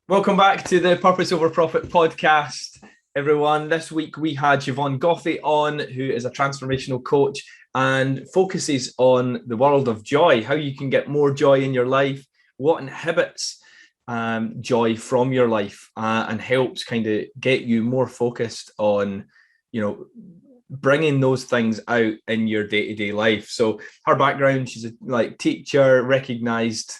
Welcome back to the Purpose Over Profit podcast, everyone. This week we had Siobhan Goffee on, who is a transformational coach and focuses on the world of joy, how you can get more joy in your life, what inhibits joy from your life, and helps kind of get you more focused on, bringing those things out in your day-to-day life. So her background, she's a teacher, recognized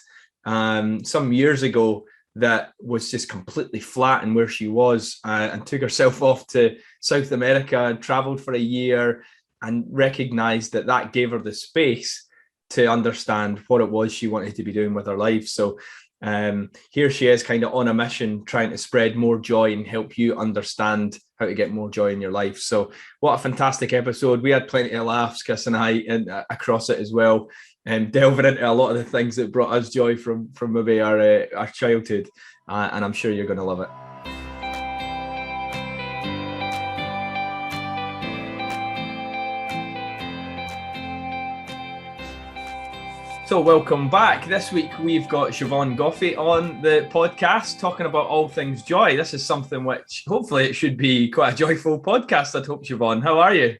some years ago that was just completely flat in where she was, and took herself off to South America and traveled for a year and recognized that gave her the space to understand what it was she wanted to be doing with her life. So here she is, kind of on a mission, trying to spread more joy and help you understand how to get more joy in your life. So what a fantastic episode. We had plenty of laughs, Chris and I, and across it as well, and delving into a lot of the things that brought us joy from maybe our childhood, and I'm sure you're going to love it. So welcome back. This week we've got Siobhan Goffee on the podcast talking about all things joy. This is something which hopefully it should be quite a joyful podcast, I'd hope. Siobhan, how are you?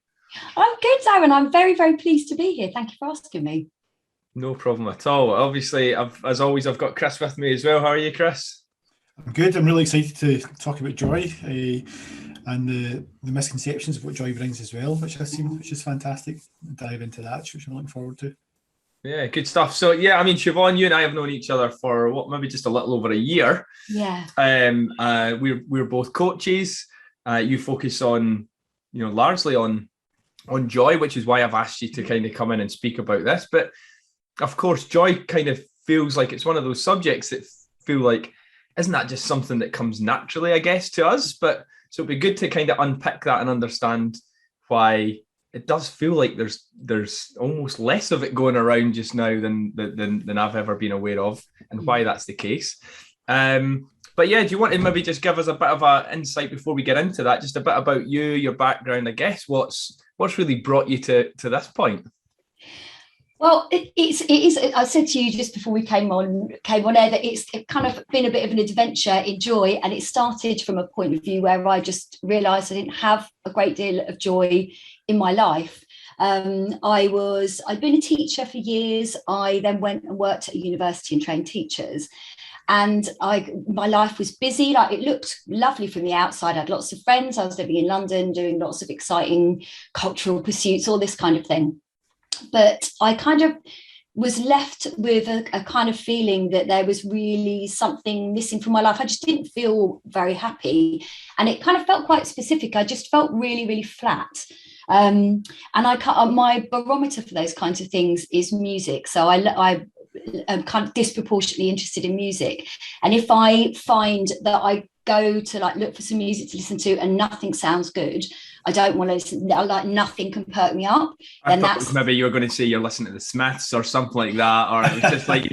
I'm good, Darren. I'm very, very pleased to be here. Thank you for asking me. No problem at all. Obviously, as always, I've got Chris with me as well. How are you, Chris? I'm good. I'm really excited to talk about joy and the misconceptions of what joy brings as well, which is fantastic. Dive into that, which I'm looking forward to. Yeah, good stuff. So yeah, I mean, Siobhan, you and I have known each other for maybe just a little over a year. Yeah. We're both coaches. You focus on, largely on joy, which is why I've asked you to kind of come in and speak about this. But of course, joy kind of feels like it's one of those subjects that feel like, isn't that just something that comes naturally, I guess, to us? But so it'd be good to kind of unpick that and understand why it does feel like there's almost less of it going around just now than I've ever been aware of, and why that's the case. But yeah, do you want to maybe just give us a bit of an insight before we get into that? Just a bit about you, your background, I guess. What's really brought you to this point? Well, it is. I said to you just before we came on air that it's kind of been a bit of an adventure in joy, and it started from a point of view where I just realised I didn't have a great deal of joy in my life. I'd been a teacher for years. I then went and worked at a university and trained teachers. And my life was busy. Like, it looked lovely from the outside. I had lots of friends. I was living in London, doing lots of exciting cultural pursuits, all this kind of thing. But I kind of was left with a kind of feeling that there was really something missing from my life. I just didn't feel very happy. And it kind of felt quite specific. I just felt really, really flat. And my barometer for those kinds of things is music. So I am kind of disproportionately interested in music. And if I find that I go to look for some music to listen to and nothing sounds good, I don't want to listen. Nothing can perk me up. I thought maybe you were going to say you're listening to the Smiths or something like that, or it was just like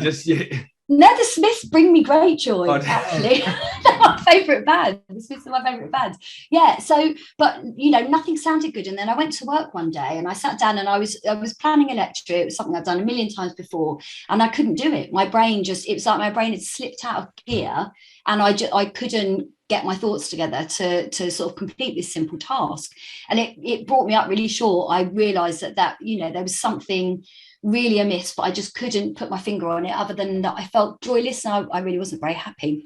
No, the Smiths bring me great joy. Actually, they're my favourite band. The Smiths are my favourite band. Yeah. So, but nothing sounded good. And then I went to work one day and I sat down and I was planning a lecture. It was something I'd done a million times before, and I couldn't do it. It was like my brain had slipped out of gear, and I couldn't get my thoughts together to sort of complete this simple task. And it brought me up really short. I realised that there was something really amiss, but I just couldn't put my finger on it, other than that I felt joyless and I really wasn't very happy.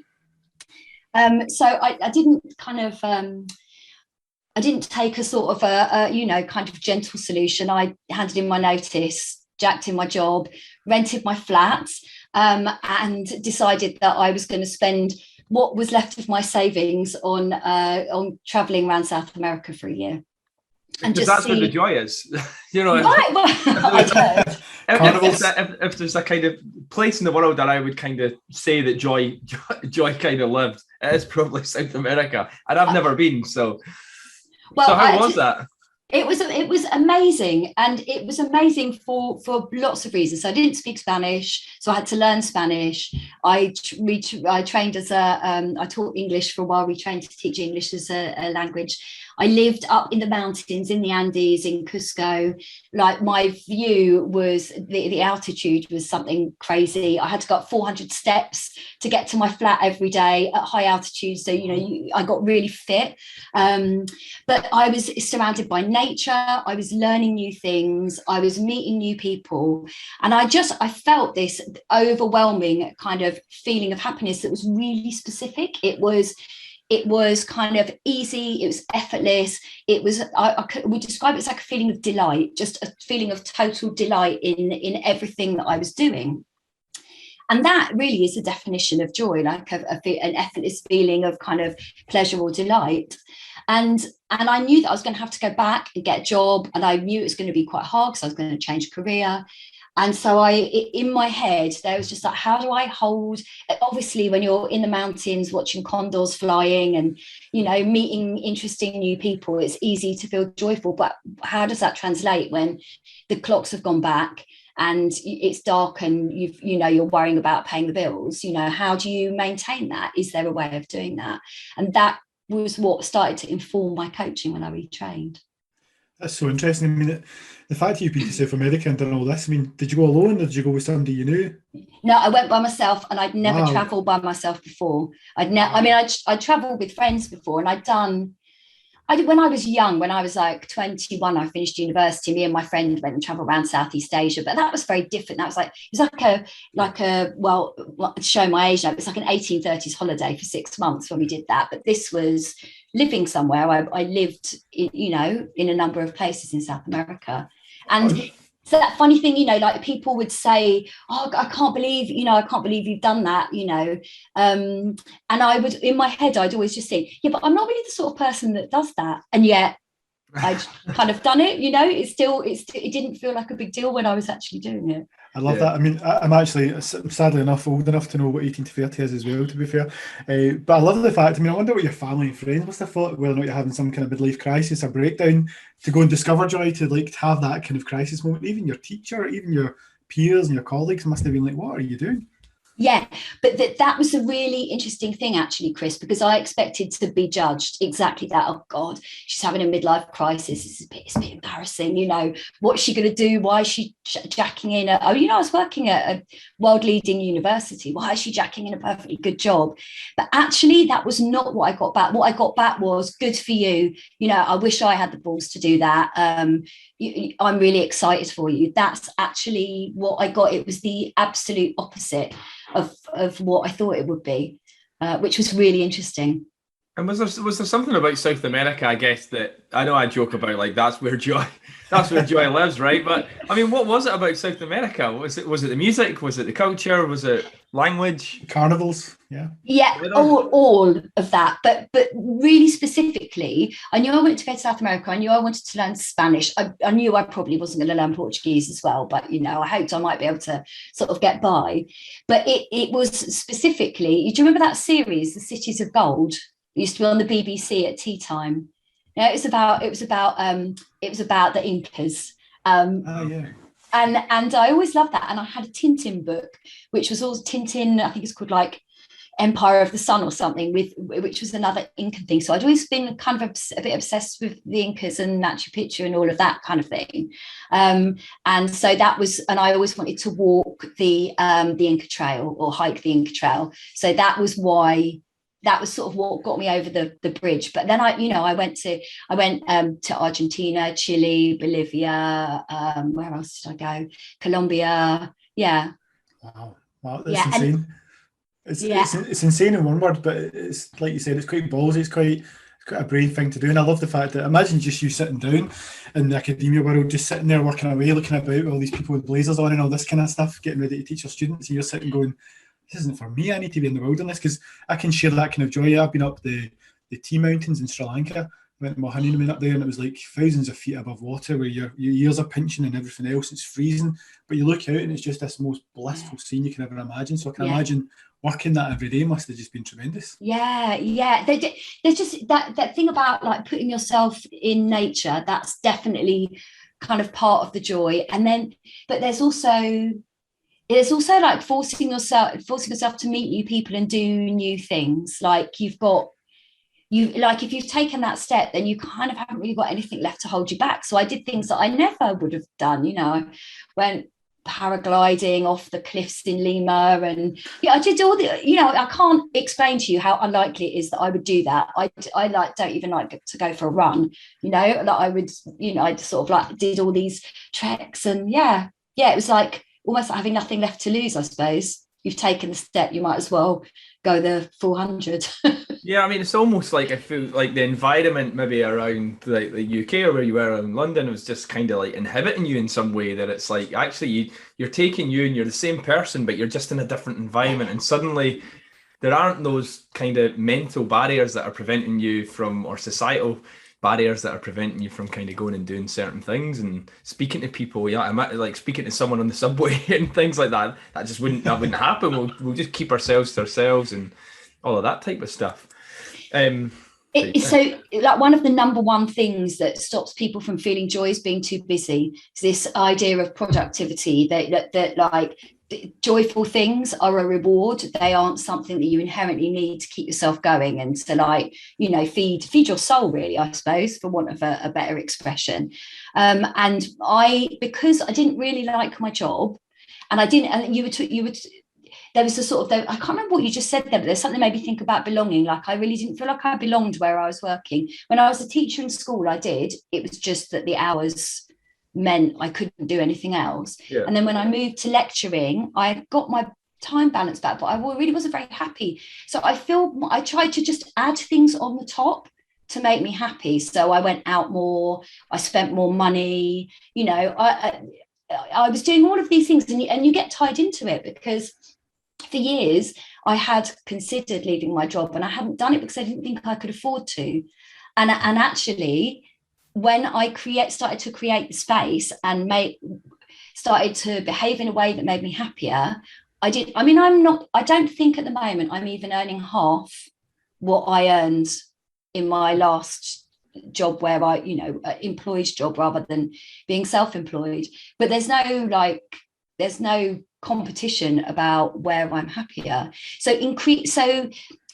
So I didn't I didn't take a sort of a kind of gentle solution. I handed in my notice, jacked in my job, rented my flat, and decided that I was going to spend what was left of my savings on traveling around South America for a year. And because that's where the joy is, Right, well, if there's a kind of place in the world that I would kind of say that joy kind of lived, it is probably South America, and I've never been. So how was that? It was amazing, and it was amazing for lots of reasons. So I didn't speak Spanish, so I had to learn Spanish. I trained as I taught English for a while. We trained to teach English as a language. I lived up in the mountains in the Andes in Cusco. Like my view was the altitude was something crazy. I had to go up 400 steps to get to my flat every day at high altitude. So, I got really fit. But I was surrounded by nature. I was learning new things. I was meeting new people. And I felt this overwhelming kind of feeling of happiness that was really specific. It was kind of easy. It was effortless. It was, I would describe it as like a feeling of delight, just a feeling of total delight in everything that I was doing. And that really is the definition of joy, like an effortless feeling of kind of pleasure or delight. And I knew that I was going to have to go back and get a job. And I knew it was going to be quite hard because I was going to change career. And so in my head, there was just like, how do I hold, obviously when you're in the mountains watching condors flying and, meeting interesting new people, it's easy to feel joyful. But how does that translate when the clocks have gone back and it's dark and you're worrying about paying the bills? How do you maintain that? Is there a way of doing that? And that was what started to inform my coaching when I retrained. That's so interesting. I mean, the fact that you've been to South America and done all this, I mean, did you go alone or did you go with somebody you knew? No, I went by myself, and I'd never travelled by myself before. I'd travelled with friends before, and when I was young, when I was like 21, I finished university. Me and my friend went and travelled around Southeast Asia, but that was very different. That was to show my age now, it's like an 1830s holiday for 6 months when we did that. But this was living somewhere. I lived, in a number of places in South America, and so that funny thing, like people would say, "Oh, I can't believe you've done that," and I would, in my head, I'd always just think, yeah, but I'm not really the sort of person that does that, and yet I'd kind of done it. It didn't feel like a big deal when I was actually doing it. I love that. I mean, I'm actually, sadly enough, old enough to know what 18 to 30 is as well, to be fair. But I love the fact, I wonder what your family and friends must have thought, whether or not you're having some kind of midlife crisis or breakdown, to go and discover joy, to have that kind of crisis moment. Even your teacher, even your peers and your colleagues must have been like, what are you doing? Yeah, but that was a really interesting thing, actually, Chris, because I expected to be judged exactly that. Oh, God, she's having a midlife crisis. It's a bit embarrassing. What's she going to do? Why is she jacking in? I was working at a world-leading university. Why is she jacking in a perfectly good job? But actually, that was not what I got back. What I got back was, good for you. I wish I had the balls to do that. I'm really excited for you. That's actually what I got. It was the absolute opposite of what I thought it would be, which was really interesting. And was there something about South America, I guess, that I know I joke about, like that's where joy lives, right? But what was it about South America? Was it the music? Was it the culture? Was it language? Carnivals? Yeah, all of that. But really specifically, I knew I wanted to go to South America. I knew I wanted to learn Spanish. I knew I probably wasn't going to learn Portuguese as well, but I hoped I might be able to sort of get by. But it was specifically, do you remember that series, The Cities of Gold? It used to be on the BBC at tea time. It was about the Incas. And I always loved that. And I had a Tintin book, which was all Tintin, I think it's called like Empire of the Sun or something, which was another Incan thing. So I'd always been kind of a bit obsessed with the Incas and Machu Picchu and all of that kind of thing. And so that was, and I always wanted to walk the Inca Trail or hike the Inca Trail. So that was sort of what got me over the bridge. But then I went to Argentina, Chile, Bolivia. Where else did I go? Colombia. Yeah. Wow, that's insane. It's insane in one word, but it's like you said, it's quite ballsy. It's quite a brave thing to do. And I love the fact that, imagine just you sitting down in the academia world, just sitting there working away, looking about with all these people with blazers on and all this kind of stuff, getting ready to teach your students, and you're sitting going, this isn't for me. I need to be in the wilderness, because I can share that kind of joy. I've been up the Tea Mountains in Sri Lanka. I went to my honeymoon up there, and it was like thousands of feet above water, where your ears are pinching and everything else. It's freezing, but you look out and it's just this most blissful scene you can ever imagine. So I can imagine working that every day must have just been tremendous. Yeah. There's just that thing about like putting yourself in nature. That's definitely kind of part of the joy. And then, but there's also like forcing yourself to meet new people and do new things. Like you've got if you've taken that step, then you kind of haven't really got anything left to hold you back. So I did things that I never would have done. I went paragliding off the cliffs in Lima, and I did all the, I can't explain to you how unlikely it is that I would do that. I don't even like to go for a run, I would, I sort of like did all these treks, and it was like almost like having nothing left to lose, I suppose. You've taken the step, you might as well go the 400. Yeah, I mean, it's almost like I feel like the environment maybe around like the UK or where you were in London was just kind of like inhibiting you in some way, that it's like actually you're taking you and you're the same person, but you're just in a different environment, and suddenly there aren't those kind of mental barriers that are preventing you from, or societal barriers that are preventing you from kind of going and doing certain things and speaking to people. I might like speaking to someone on the subway and things like that. That wouldn't happen. We'll just keep ourselves to ourselves and all of that type of stuff. So like one of the number one things that stops people from feeling joy is being too busy. It's this idea of productivity that like joyful things are a reward. They aren't something that you inherently need to keep yourself going and to like, feed your soul, really, I suppose, for want of a better expression. And because I didn't really like my job, and I didn't, and you would there was a sort of, I can't remember what you just said there, but there's something that made me think about belonging. Like I really didn't feel like I belonged where I was working. When I was a teacher in school, I did. It was just that the hours meant I couldn't do anything else. Yeah. And then when I moved to lecturing, I got my time balance back, but I really wasn't very happy. So I tried to just add things on the top to make me happy. So I went out more, I spent more money, I was doing all of these things, and you get tied into it, because for years I had considered leaving my job and I hadn't done it because I didn't think I could afford to. And actually, when I started to create the space and started to behave in a way that made me happier, I don't think at the moment I'm even earning half what I earned in my last job, where I, employed job rather than being self-employed. But there's no competition about where I'm happier.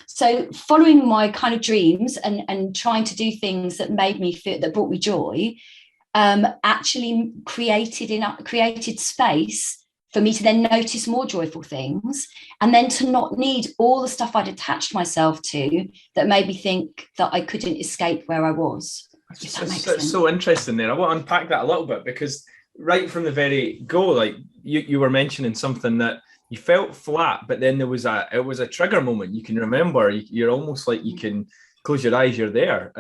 So following my kind of dreams and trying to do things that made me feel, that brought me joy, actually created space for me to then notice more joyful things, and then to not need all the stuff I'd attached myself to that made me think that I couldn't escape where I was. It's so interesting there. I want to unpack that a little bit, because right from the very go, like you were mentioning something that you felt flat, but then it was a trigger moment. You can remember, you're almost like you can close your eyes, you're there.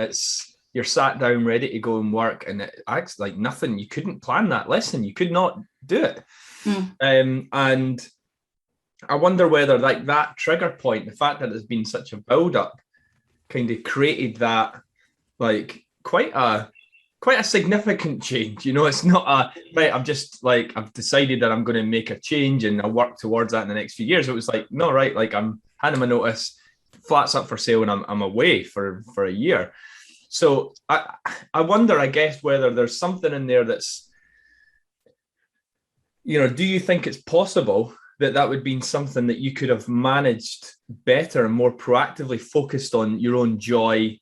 You're sat down ready to go and work, and it acts like nothing. You couldn't plan that lesson. You could not do it. And I wonder whether like that trigger point, the fact that there's been such a build up, kind of created that like quite a significant change. It's not right, I've decided that I'm going to make a change and I'll work towards that in the next few years. It was like, no, right, like I'm handing my notice, flat's up for sale, and I'm away for a year. So I wonder, I guess, whether there's something in there that's, do you think it's possible that would be something that you could have managed better and more proactively focused on your own joy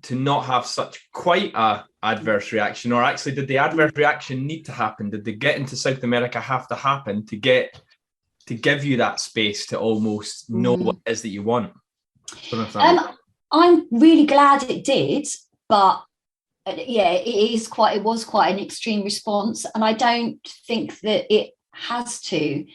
to not have such quite a adverse reaction? Or actually, did the adverse reaction need to happen? Did the getting to South America have to happen to give you that space to almost know what it is that you want? I'm really glad it did, but it was quite an extreme response, and I don't think that it has to.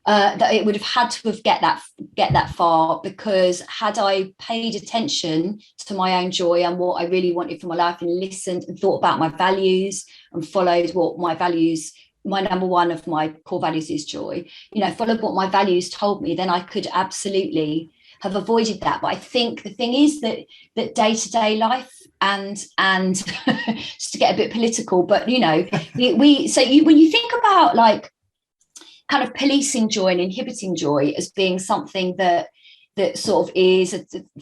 That it would have had to have get that far, because had I paid attention to my own joy and what I really wanted for my life, and listened and thought about my values and followed what my values, my number one of my core values is joy, followed what my values told me, then I could absolutely have avoided that. But I think the thing is that day-to-day life and just to get a bit political, but when you think about like kind of policing joy and inhibiting joy as being something that sort of is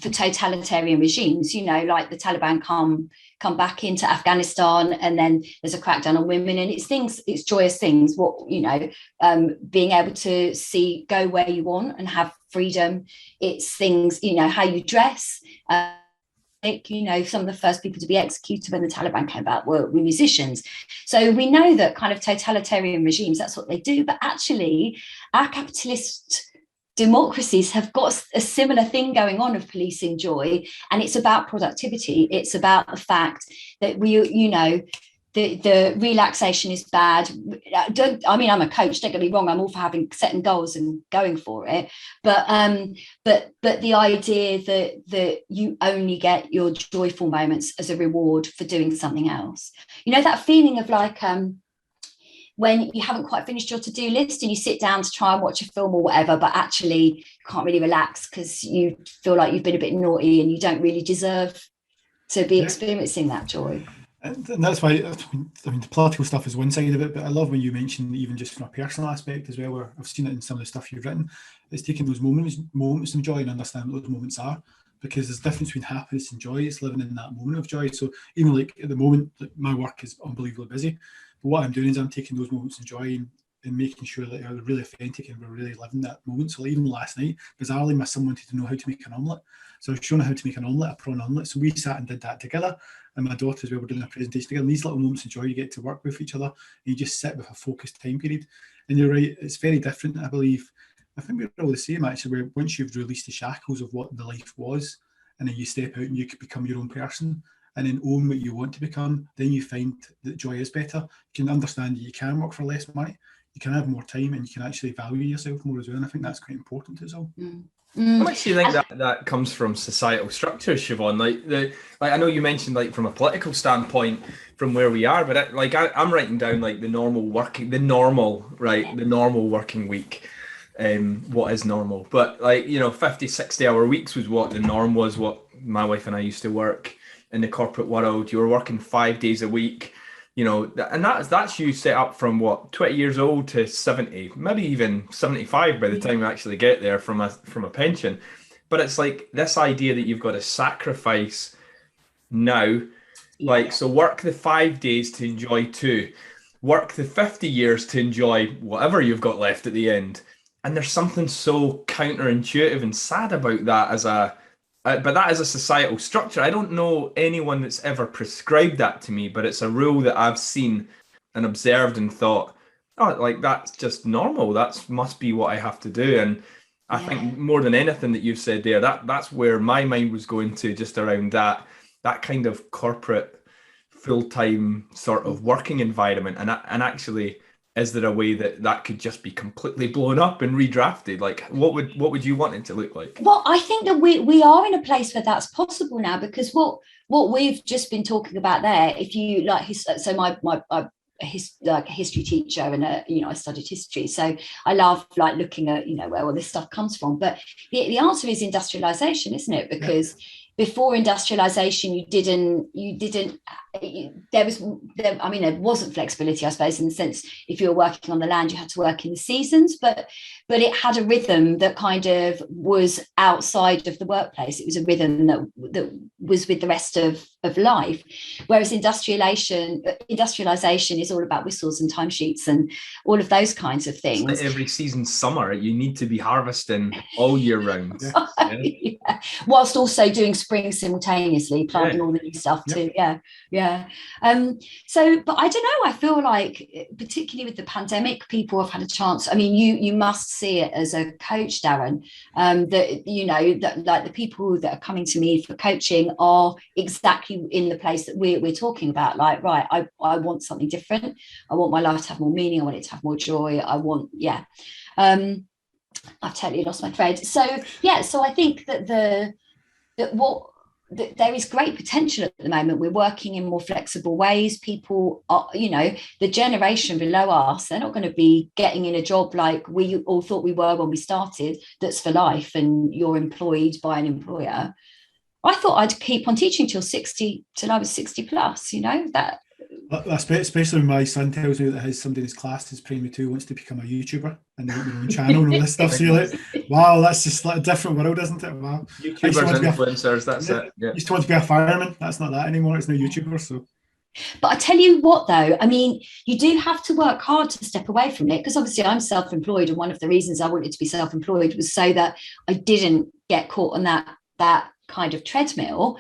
for totalitarian regimes, like the Taliban come back into Afghanistan, and then there's a crackdown on women, and it's joyous things, being able to go where you want and have freedom. It's things, how you dress, You know, some of the first people to be executed when the Taliban came about were musicians. So we know that kind of totalitarian regimes, that's what they do. But actually, our capitalist democracies have got a similar thing going on of policing joy, and it's about productivity. It's about the fact that the relaxation is bad. I'm a coach, don't get me wrong, I'm all for setting goals and going for it, but the idea that you only get your joyful moments as a reward for doing something else, that feeling of like when you haven't quite finished your to-do list and you sit down to try and watch a film or whatever, but actually you can't really relax because you feel like you've been a bit naughty and you don't really deserve to be experiencing that joy. And that's why, the political stuff is one side of it, but I love when you mention even just from a personal aspect as well, where I've seen it in some of the stuff you've written, it's taking those moments of joy and understand what those moments are, because there's a difference between happiness and joy. It's living in that moment of joy. So even like at the moment, my work is unbelievably busy, but what I'm doing is I'm taking those moments of joy and making sure that they're really authentic and we're really living that moment. So like even last night, bizarrely, my son wanted to know how to make an omelette. So I was showing her how to make an omelette, a prawn omelette. So we sat and did that together. And my daughter as well, we're doing a presentation together. And these little moments of joy, you get to work with each other and you just sit with a focused time period. And you're right, it's very different, I believe. I think we're all the same actually, where once you've released the shackles of what the life was, and then you step out and you could become your own person and then own what you want to become, then you find that joy is better. You can understand that you can work for less money, you can have more time, and you can actually value yourself more as well. And I think that's quite important as well. How much do you think that comes from societal structures, Siobhan? Like I know you mentioned like from a political standpoint from where we are, but I'm writing down like the normal working week. What is normal? But 50, 60-hour weeks was what the norm was, what my wife and I used to work in the corporate world. You were working 5 days a week, and that's you set up from what, 20 years old to 70, maybe even 75 by the time you actually get there from a pension. But it's like this idea that you've got to sacrifice now, so work the 5 days to enjoy 2, work the 50 years to enjoy whatever you've got left at the end. And there's something so counterintuitive and sad about that but that is a societal structure. I don't know anyone that's ever prescribed that to me, but it's a rule that I've seen and observed and thought, that's just normal. That must be what I have to do. And I think more than anything that you've said there, that's where my mind was going to, just around that kind of corporate full-time sort of working environment. And actually, is there a way that could just be completely blown up and redrafted? Like, what would you want it to look like? Well, I think that we are in a place where that's possible now, because what we've just been talking about there, if you like, so my like a history teacher, and I studied history, so I love like looking at where all this stuff comes from. But the answer is industrialization, isn't it? Because before industrialization, there wasn't flexibility, I suppose, in the sense if you were working on the land, you had to work in the seasons, but it had a rhythm that kind of was outside of the workplace. It was a rhythm that was with the rest of life. Whereas industrialization is all about whistles and timesheets and all of those kinds of things. Like every season, summer, you need to be harvesting all year round. Yeah. Whilst also doing spring simultaneously, planting all the new stuff too. So, but I don't know, I feel like particularly with the pandemic, people have had a chance. I mean, you must see it as a coach, Darren, that like the people that are coming to me for coaching are exactly in the place that we're talking about. Like, right, I want something different. I want my life to have more meaning. I want it to have more joy. I've totally lost my thread. So I think that there is great potential at the moment. We're working in more flexible ways. People are, the generation below us, they're not going to be getting in a job like we all thought we were when we started, that's for life and you're employed by an employer. I thought I'd keep on teaching till I was 60 plus, that. Especially when my son tells me that somebody in his class, his primary 2, wants to become a YouTuber and they want their own channel and all this stuff. So you're like, wow, that's just like a different world, isn't it? Wow. YouTubers and influencers, that's it. Yeah. Used to want to be a fireman. That's not that anymore. It's no YouTuber. So. But I tell you what, though, I mean, you do have to work hard to step away from it, because obviously I'm self-employed, and one of the reasons I wanted to be self-employed was so that I didn't get caught on that kind of treadmill.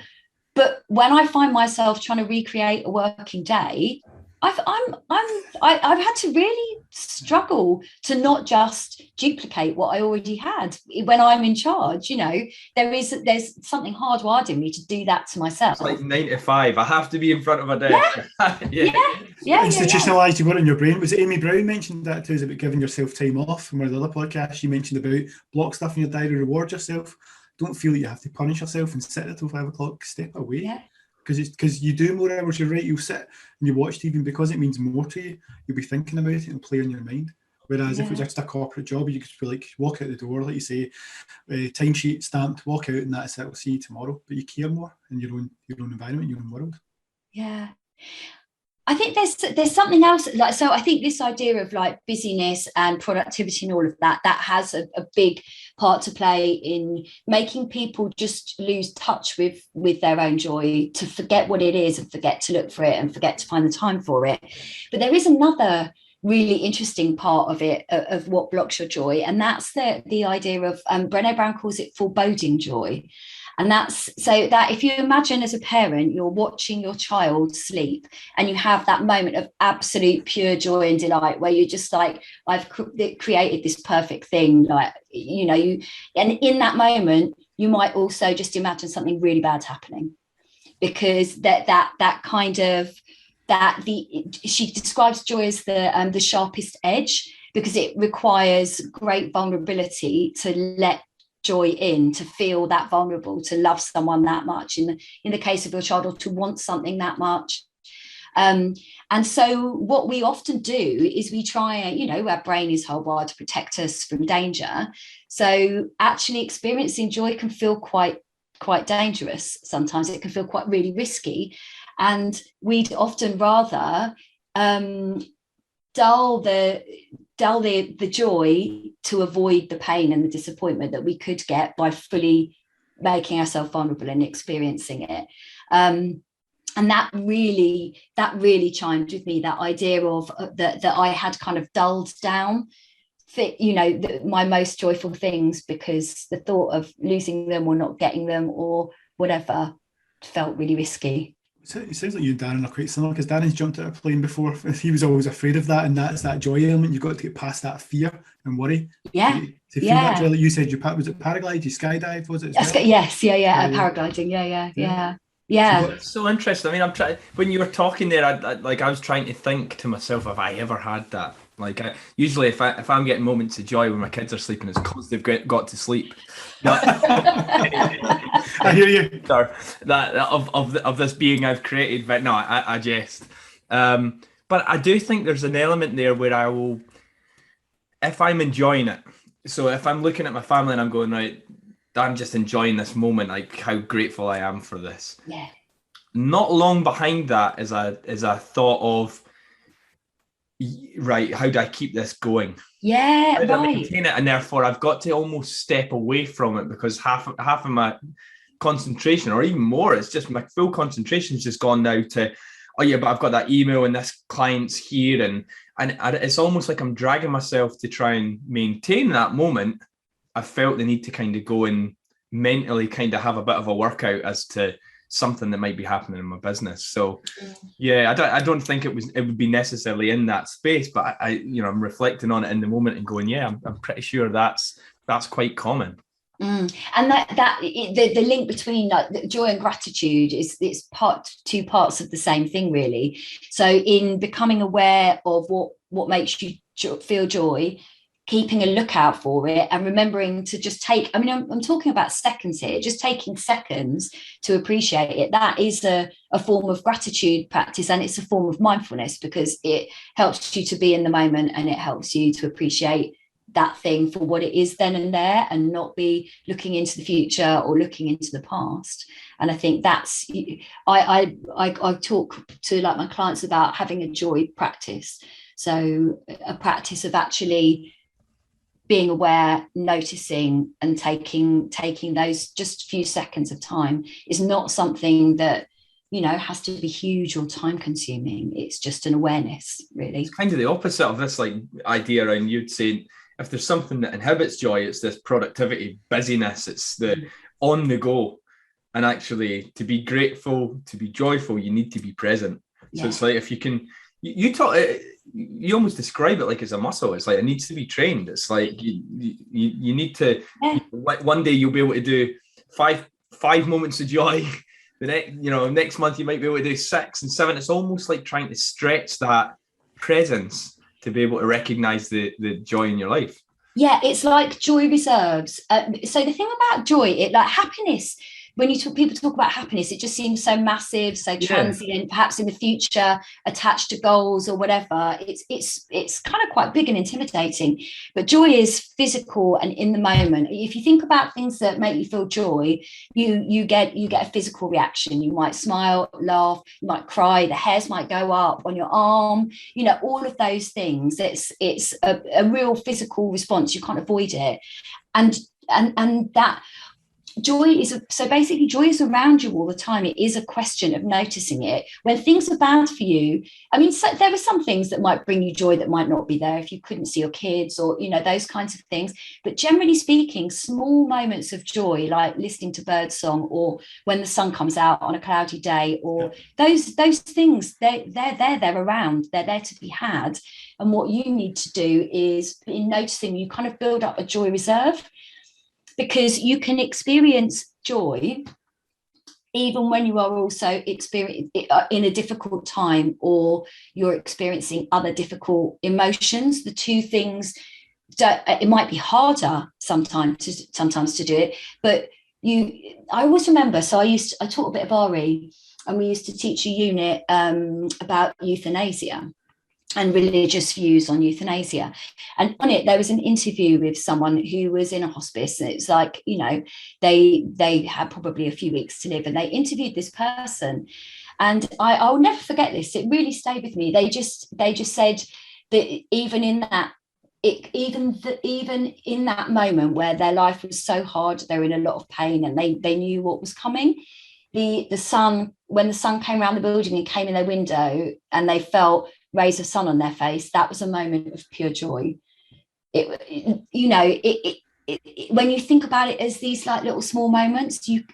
But when I find myself trying to recreate a working day, I've had to really struggle to not just duplicate what I already had when I'm in charge. There's something hardwired in me to do that to myself. It's like 9 to 5. I have to be in front of a desk. Yeah. Institutionalized, you got in your brain. Was it Amy Brown mentioned that too? Is about giving yourself time off? From one of the other podcasts, she mentioned about block stuff in your diary, reward yourself. Don't feel that you have to punish yourself and sit until 5 o'clock. Step away. Yeah. Because you do more hours, you're right, you'll sit and you watch TV, and because it means more to you, you'll be thinking about it and play in your mind. Whereas if it was just a corporate job, you could be like, walk out the door, like you say, timesheet stamped, walk out, and that's it, we'll see you tomorrow. But you care more in your own environment, your own world. Yeah. I think there's something else, like, so I think this idea of like busyness and productivity and all of that has a big part to play in making people just lose touch with their own joy, to forget what it is and forget to look for it and forget to find the time for it. But there is another really interesting part of it, of what blocks your joy, and that's the idea of Brené Brown calls it foreboding joy. And that's so that if you imagine as a parent, you're watching your child sleep and you have that moment of absolute pure joy and delight where you're just like, I've created this perfect thing, like, and in that moment, you might also just imagine something really bad happening, because she describes joy as the sharpest edge, because it requires great vulnerability to let joy in, to feel that vulnerable, to love someone that much in the case of your child, or to want something that much. And so what we often do is we try, our brain is hardwired to protect us from danger. So actually experiencing joy can feel quite dangerous. Sometimes it can feel quite really risky. And we'd often rather dull the joy to avoid the pain and the disappointment that we could get by fully making ourselves vulnerable and experiencing it. And that really chimed with me, that idea of that I had kind of dulled down my most joyful things, because the thought of losing them or not getting them or whatever felt really risky. So it sounds like you and Darren are quite similar, because Darren's jumped out of a plane before. He was always afraid of that, and that's that joy element. You've got to get past that fear and worry. Yeah. To feel that joy. Like you said, was it paraglide? You skydive? Was it? Yes. Paragliding. Yeah. It's so interesting. I mean, I'm trying. When you were talking there, I was trying to think to myself, have I ever had that? Like, usually, if I'm getting moments of joy when my kids are sleeping, it's because they've got to sleep. I hear you. That of this being I've created, but no, I jest. But I do think there's an element there where I will, if I'm enjoying it. So if I'm looking at my family and I'm going, right, I'm just enjoying this moment, like how grateful I am for this. Yeah. Not long behind that is a thought of, right, how do I keep this going? Yeah, how do I maintain it? And therefore I've got to almost step away from it, because half of my concentration, or even more, it's just my full concentration is just gone now to, oh yeah, but I've got that email and this client's here, and it's almost like I'm dragging myself to try and maintain that moment. I felt the need to kind of go and mentally kind of have a bit of a workout as to something that might be happening in my business. So yeah, I don't think it would be necessarily in that space, but I'm reflecting on it in the moment and going, yeah, I'm pretty sure that's quite common. And the link between like joy and gratitude it's two parts of the same thing, really. So in becoming aware of what makes you feel joy, keeping a lookout for it, and remembering to just take, I'm talking about seconds here, just taking seconds to appreciate it. That is a form of gratitude practice, and it's a form of mindfulness, because it helps you to be in the moment, and it helps you to appreciate that thing for what it is then and there, and not be looking into the future or looking into the past. And I think that's, I talk to like my clients about having a joy practice. So a practice of actually being aware, noticing, and taking those just few seconds of time is not something that has to be huge or time consuming. It's just an awareness, really. It's kind of the opposite of this like idea around, you'd say, if there's something that inhibits joy, it's this productivity, busyness, it's the on the go. And actually, to be grateful, to be joyful, you need to be present. So it's like, if you can, you almost describe it like it's a muscle. It's like it needs to be trained. It's like you need to. One day you'll be able to do five moments of joy. The next month you might be able to do 6 and 7. It's almost like trying to stretch that presence to be able to recognize the joy in your life. Yeah, it's like joy reserves. So the thing about joy, like happiness, when people talk about happiness, it just seems so massive, so transient, perhaps in the future, attached to goals or whatever. It's kind of quite big and intimidating. But joy is physical and in the moment. If you think about things that make you feel joy, you get a physical reaction. You might smile, laugh, you might cry, the hairs might go up on your arm, all of those things. It's a real physical response. You can't avoid it. And that joy is around you all the time. It is a question of noticing it when things are bad for you. I mean, so there are some things that might bring you joy that might not be there if you couldn't see your kids or those kinds of things, but generally speaking, small moments of joy like listening to birdsong or when the sun comes out on a cloudy day, or those things, they're around, they're there to be had. And what you need to do is, in noticing, you kind of build up a joy reserve, because you can experience joy even when you are also experiencing in a difficult time, or you're experiencing other difficult emotions. The two things, it might be harder sometimes to do it, but I always remember, so I taught a bit of RE, and we used to teach a unit about euthanasia and religious views on euthanasia. And on it, there was an interview with someone who was in a hospice. And it's like, they had probably a few weeks to live, and they interviewed this person. And I'll never forget this. It really stayed with me. They just said that even in that moment where their life was so hard, they were in a lot of pain, and they knew what was coming. The sun, when the sun came around the building and came in their window, and they felt rays of sun on their face, that was a moment of pure joy. When you think about it as these like little small moments, you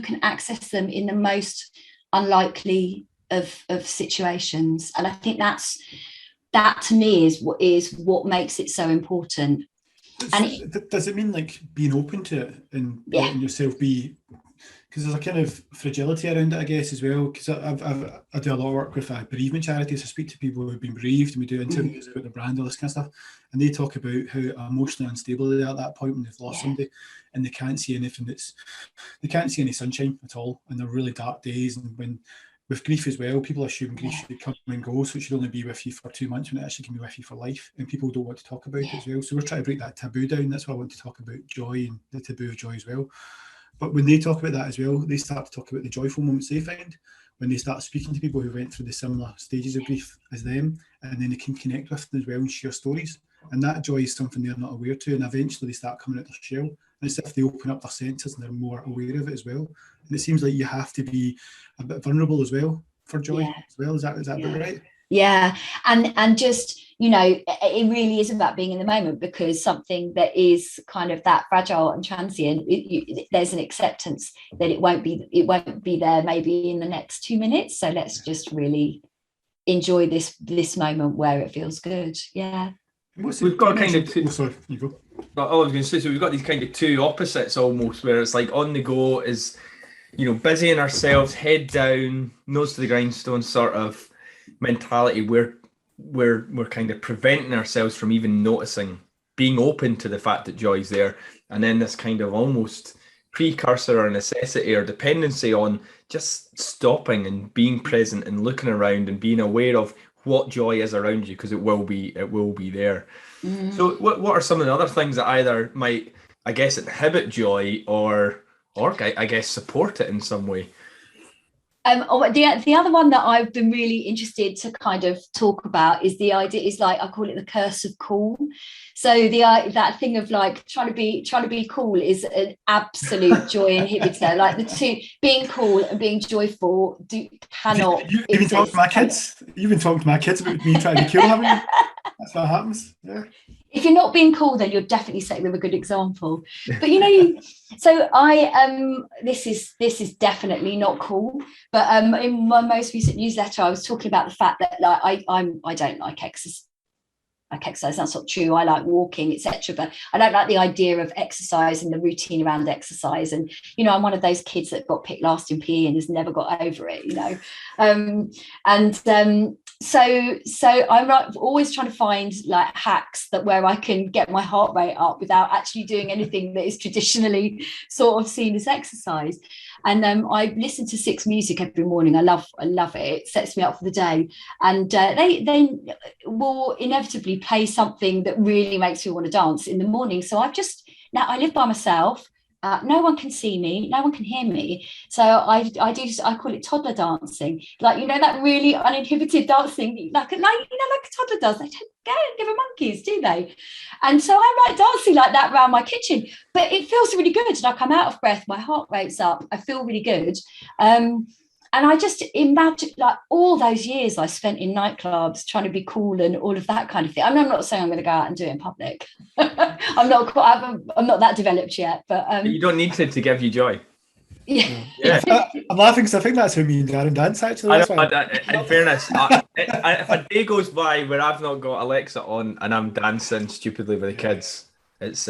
can access them in the most unlikely of situations. And I think that to me is what makes it so important. Does it mean like being open to it and letting yourself be? Because there's a kind of fragility around it, I guess, as well. Because I do a lot of work with bereavement charities. I speak to people who've been bereaved, and we do interviews about the brand, all this kind of stuff. And they talk about how emotionally unstable they are at that point when they've lost somebody, and they can't see anything they can't see any sunshine at all. And they're really dark days. And when with grief as well, people assume grief should come and go, so it should only be with you for 2 months when it actually can be with you for life. And people don't want to talk about it as well. So we're trying to break that taboo down. That's why I want to talk about joy and the taboo of joy as well. But when they talk about that as well, they start to talk about the joyful moments they find when they start speaking to people who went through the similar stages of grief as them, and then they can connect with them as well and share stories. And that joy is something they're not aware to, and eventually they start coming out their shell. And it's if they open up their senses and they're more aware of it as well. And it seems like you have to be a bit vulnerable as well for joy as well. Is that about right? Yeah, and just it really is about being in the moment, because something that is kind of that fragile and transient, there's an acceptance that it won't be there maybe in the next 2 minutes. So let's just really enjoy this moment where it feels good. Yeah. We've got kind of two. Oh, sorry, you go. I was going to say, so we've got these kind of two opposites almost, where it's like on the go is, busying ourselves, head down, nose to the grindstone sort of mentality, where we're kind of preventing ourselves from even noticing, being open to the fact that joy's there. And then this kind of almost precursor or necessity or dependency on just stopping and being present and looking around and being aware of what joy is around you, because it will be there. So what are some of the other things that either might, I guess, inhibit joy or I guess support it in some way? The other one that I've been really interested to kind of talk about is the idea, is like, I call it the curse of cool. So that thing of like trying to be cool is an absolute joy inhibitor. Like the two, being cool and being joyful, cannot. You've been talking to my kids. You've been talking to my kids about me trying to be cool, haven't you? That's what happens. Yeah. If you're not being cool, then you're definitely setting them a good example. But so this is definitely not cool. But in my most recent newsletter, I was talking about the fact that like I don't like exercise. That's not true. I like walking, etc. But I don't like the idea of exercise and the routine around exercise. And I'm one of those kids that got picked last in PE and has never got over it. So I'm always trying to find like hacks where I can get my heart rate up without actually doing anything that is traditionally sort of seen as exercise. And I listen to Six Music every morning. I love it. It sets me up for the day. And they will inevitably play something that really makes me want to dance in the morning. So now I live by myself. No one can see me, no one can hear me. So I call it toddler dancing. Like, that really uninhibited dancing, like a toddler does. They don't give a monkeys, do they? And so I'm like dancing like that around my kitchen, but it feels really good. Like I'm out of breath, my heart rate's up, I feel really good. And I just imagine like all those years I spent in nightclubs trying to be cool and all of that kind of thing. I mean, I'm not saying I'm going to go out and do it in public. I'm not that developed yet, but you don't need to give you joy. Yeah. I'm laughing because I think that's how me and Darren dance, actually. In fairness, if a day goes by where I've not got Alexa on and I'm dancing stupidly with the kids, it's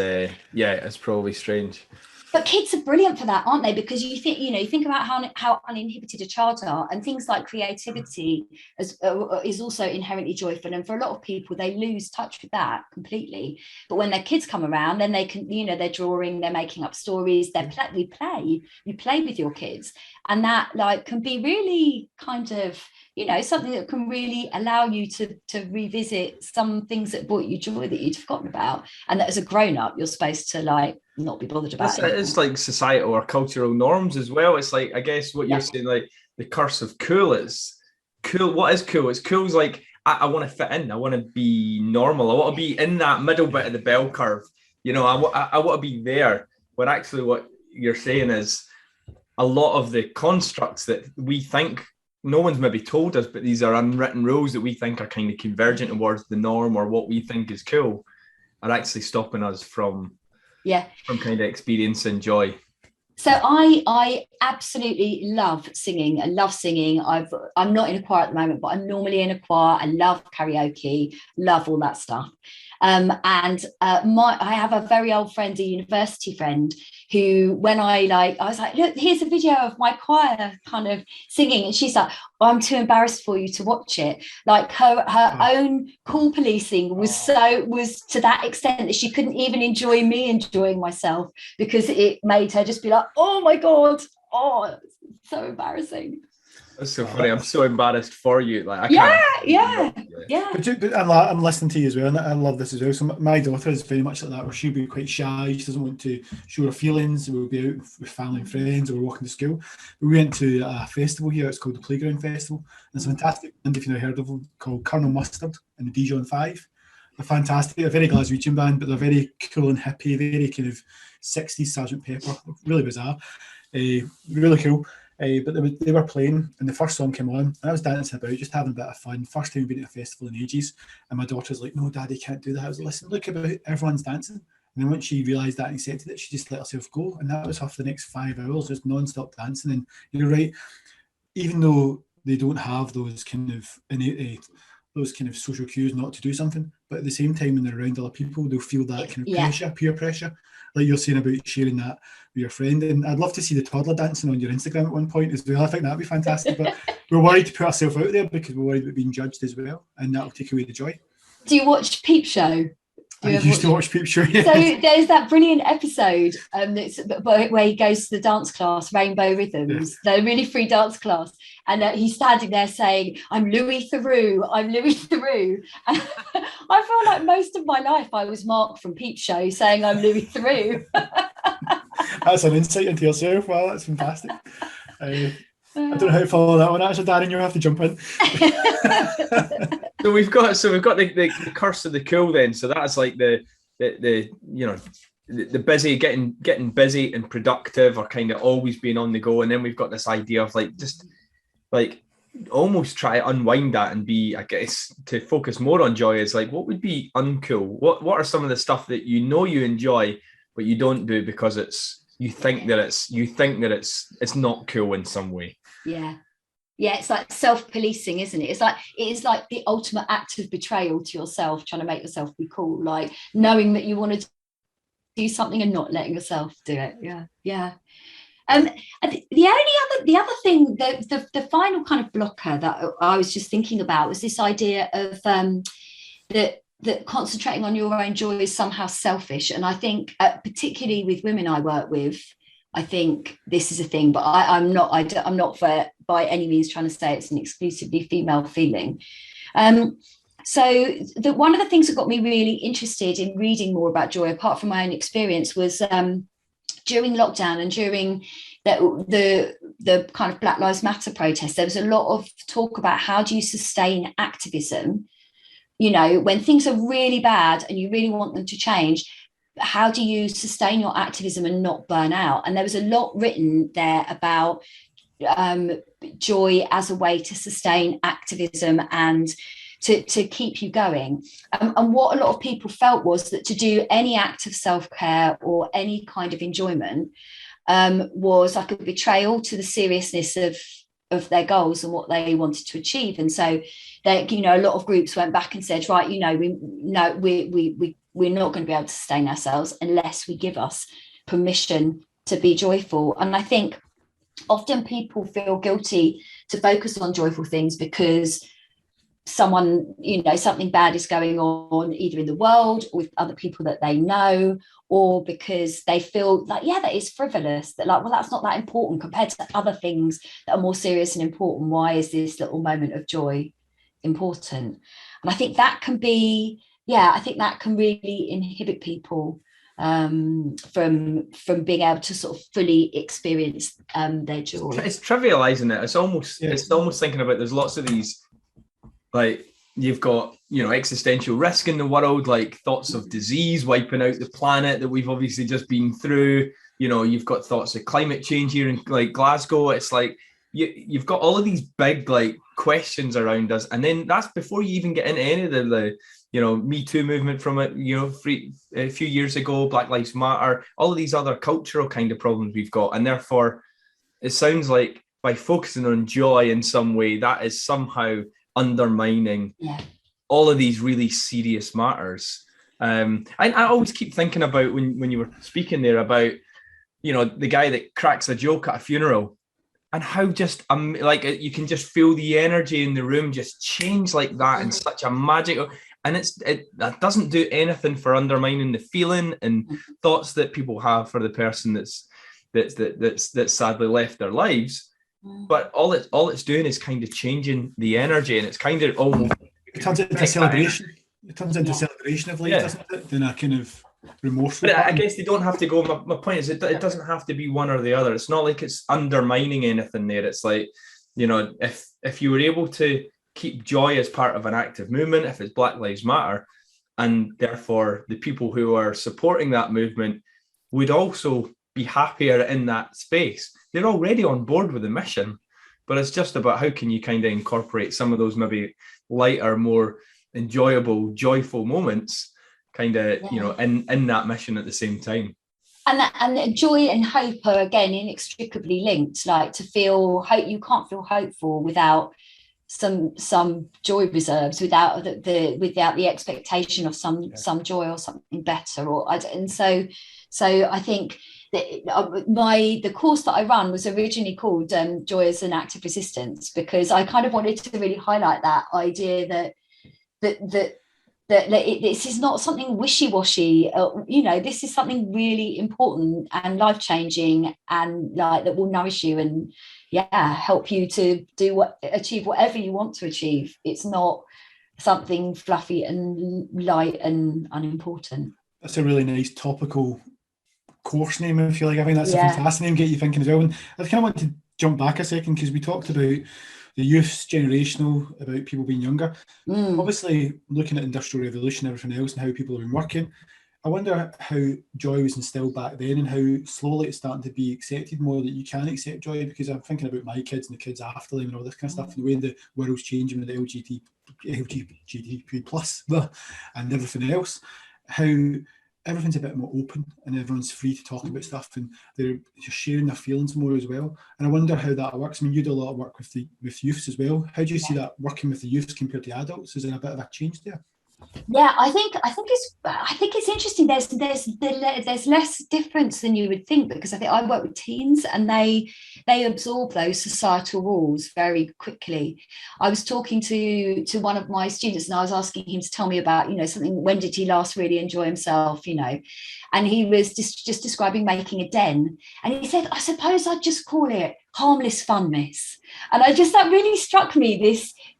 probably strange. But kids are brilliant for that, aren't they? Because you think about how uninhibited a child are, and things like creativity is also inherently joyful. And for a lot of people, they lose touch with that completely. But when their kids come around, then they can, they're drawing, they're making up stories, you play with your kids, and that like can be really kind of something that can really allow you to revisit some things that brought you joy that you'd forgotten about, and that as a grown-up you're supposed to like not be bothered about. It's like societal or cultural norms as well. It's like, I guess what you're saying, like the curse of cool is cool. What is cool? It's cool is like I want to fit in, I want to be normal, I want to be in that middle bit of the bell curve, I want to be there, when actually what you're saying is a lot of the constructs that we think no one's maybe told us, but these are unwritten rules that we think are kind of convergent towards the norm or what we think is cool, are actually stopping us from kind of experiencing joy. So I absolutely love singing. I love singing. I'm not in a choir at the moment, but I'm normally in a choir. I love karaoke, love all that stuff. I have a very old friend, a university friend, who when I was like, look, here's a video of my choir kind of singing, and she's like, I'm too embarrassed for you to watch it. Like her own cool policing was to that extent that she couldn't even enjoy me enjoying myself, because it made her just be like, oh my God, it's so embarrassing. That's so funny. I'm so embarrassed for you. Like, I can't. Yeah. But I'm listening to you as well, and I love this as well. So my daughter is very much like that, where she'll be quite shy. She doesn't want to show her feelings. We'll be out with family and friends, or we're walking to school. We went to a festival here. It's called the Playground Festival. And it's a fantastic band, if you've not heard of them, called Colonel Mustard and the Dijon 5. They're fantastic. They're a very Glaswegian band, but they're very cool and hippie, very kind of 60s Sgt. Pepper. Really bizarre. Really cool. But they were playing, and the first song came on, and I was dancing about, just having a bit of fun. First time we've been at a festival in ages, and my daughter's like, "No, Daddy, can't do that." I was like, "Listen, look about everyone's dancing." And then once she realised that and accepted it, she just let herself go, and that was her for the next 5 hours, just non-stop dancing. And you're right, even though they don't have those kind of innate, those kind of social cues not to do something, but at the same time, when they're around other people, they'll feel that kind of pressure, peer pressure, like you're saying about sharing that with your friend. And I'd love to see the toddler dancing on your Instagram at one point as well. I think that'd be fantastic, but we're worried to put ourselves out there because we're worried about being judged as well, and that'll take away the joy. Do you watch Peep Show? I used to watch Peep Show. Yeah. So there's that brilliant episode where he goes to the dance class, Rainbow Rhythms, the really free dance class, and he's standing there saying, "I'm Louis Theroux, I'm Louis Theroux." And I feel like most of my life I was Mark from Peep Show saying I'm Louis Theroux. That's an insight into yourself. Wow, that's fantastic. I don't know how to follow that one. Actually, Darren, you'll have to jump in. So we've got the curse of the cool then. So that's like the busy, getting busy and productive, or kind of always being on the go. And then we've got this idea of like just like almost try to unwind that and be, I guess, to focus more on joy is like, what would be uncool? What are some of the stuff that you know you enjoy, but you don't do because you think that it's not cool in some way? Yeah, it's like self-policing, isn't it? It is like the ultimate act of betrayal to yourself, trying to make yourself be cool, like knowing that you want to do something and not letting yourself do it. Yeah. The other thing, the final kind of blocker that I was just thinking about was this idea of that concentrating on your own joy is somehow selfish. And I think particularly with women I work with, I think this is a thing, but I'm not by any means trying to say it's an exclusively female feeling. So one of the things that got me really interested in reading more about joy, apart from my own experience, was during lockdown and during the kind of Black Lives Matter protests, there was a lot of talk about how do you sustain activism, when things are really bad and you really want them to change. How do you sustain your activism and not burn out? And there was a lot written there about joy as a way to sustain activism and to keep you going. And what a lot of people felt was that to do any act of self-care or any kind of enjoyment was like a betrayal to the seriousness of their goals and what they wanted to achieve. And so a lot of groups went back and said, right, we're not going to be able to sustain ourselves unless we give us permission to be joyful. And I think often people feel guilty to focus on joyful things because something bad is going on either in the world or with other people that they know, or because they feel like, that is frivolous, that like, well, that's not that important compared to other things that are more serious and important. Why is this little moment of joy important? And I think that can be, really inhibit people from being able to sort of fully experience their joy. It's trivializing it. It's almost thinking about, there's lots of these, like, you've got, existential risk in the world, like thoughts of disease wiping out the planet that we've obviously just been through. You've got thoughts of climate change here in like Glasgow. It's like you've got all of these big like questions around us, and then that's before you even get into any of the Me Too movement from it, a few years ago, Black Lives Matter, all of these other cultural kind of problems we've got. And therefore, it sounds like by focusing on joy in some way, that is somehow undermining all of these really serious matters. I always keep thinking about when you were speaking there about, the guy that cracks a joke at a funeral, and how just you can just feel the energy in the room just change like that in such a magical. And that doesn't do anything for undermining the feeling and thoughts that people have for the person that's sadly left their lives. But all it's doing is kind of changing the energy, and it's kind of almost, it turns into celebration. It turns into celebration of life, doesn't it? Then a kind of remorseful. But I guess they don't have to go. My point is, it doesn't have to be one or the other. It's not like it's undermining anything there. It's like, if you were able to keep joy as part of an active movement, if it's Black Lives Matter, and therefore the people who are supporting that movement would also be happier in that space. They're already on board with the mission, but it's just about how can you kind of incorporate some of those maybe lighter, more enjoyable, joyful moments kind of, in that mission at the same time. And joy and hope are again inextricably linked. Like, to feel hope, you can't feel hopeful without some joy reserves, without the expectation of some joy or something better. So I think that the course that I run was originally called Joy as an Act of Resistance, because I kind of wanted to really highlight that idea that this is not something wishy-washy. This is something really important and life-changing, and like that will nourish you and help you to achieve whatever you want to achieve. It's not something fluffy and light and unimportant. That's a really nice topical course name, if you like. I think that's a fantastic name, get you thinking as well. And I kind of want to jump back a second, because we talked about the youth's generational, about people being younger. Obviously, looking at Industrial Revolution and everything else and how people have been working, I wonder how joy was instilled back then and how slowly it's starting to be accepted more, that you can accept joy, because I'm thinking about my kids and the kids after them and all this kind of stuff, and the way the world's changing with the LGBT plus and everything else, how everything's a bit more open and everyone's free to talk about stuff and they're just sharing their feelings more as well. And I wonder how that works. I mean, you do a lot of work with youths as well. How do you see that working with the youths compared to adults? Is there a bit of a change there? Yeah, I think it's interesting. There's less difference than you would think, because I think I work with teens and they absorb those societal rules very quickly. I was talking to one of my students and I was asking him to tell me about, something, when did he last really enjoy himself, and he was just describing making a den, and he said, I suppose I'd just call it harmless fun, miss. And that really struck me,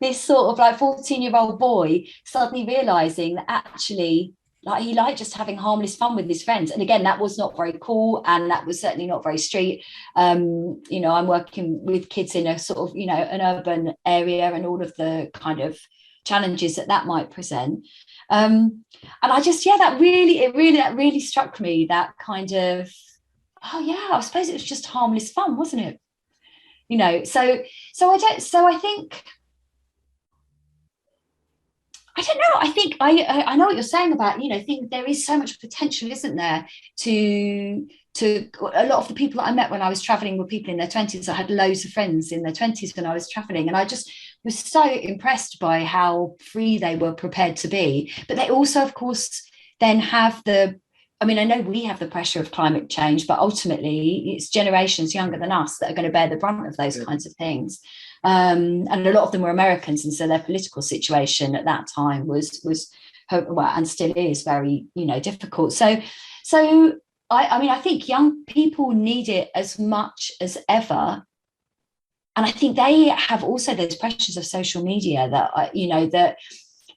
this sort of like 14-year-old boy suddenly realizing that actually he liked just having harmless fun with his friends. And again, that was not very cool, and that was certainly not very street. I'm working with kids in a sort of an urban area and all of the kind of challenges that might present. And I just that really struck me, that kind of, oh yeah, I suppose it was just harmless fun, wasn't it? I think, I don't know. I think I know what you're saying about, think there is so much potential, isn't there, to a lot of the people that I met when I was traveling were people in their 20s. I had loads of friends in their 20s when I was traveling, and I just was so impressed by how free they were prepared to be. But they also, of course, then have I know we have the pressure of climate change, but ultimately it's generations younger than us that are going to bear the brunt of those kinds of things. And a lot of them were Americans, and so their political situation at that time was and still is very difficult. So I think young people need it as much as ever, and I think they have also those pressures of social media that that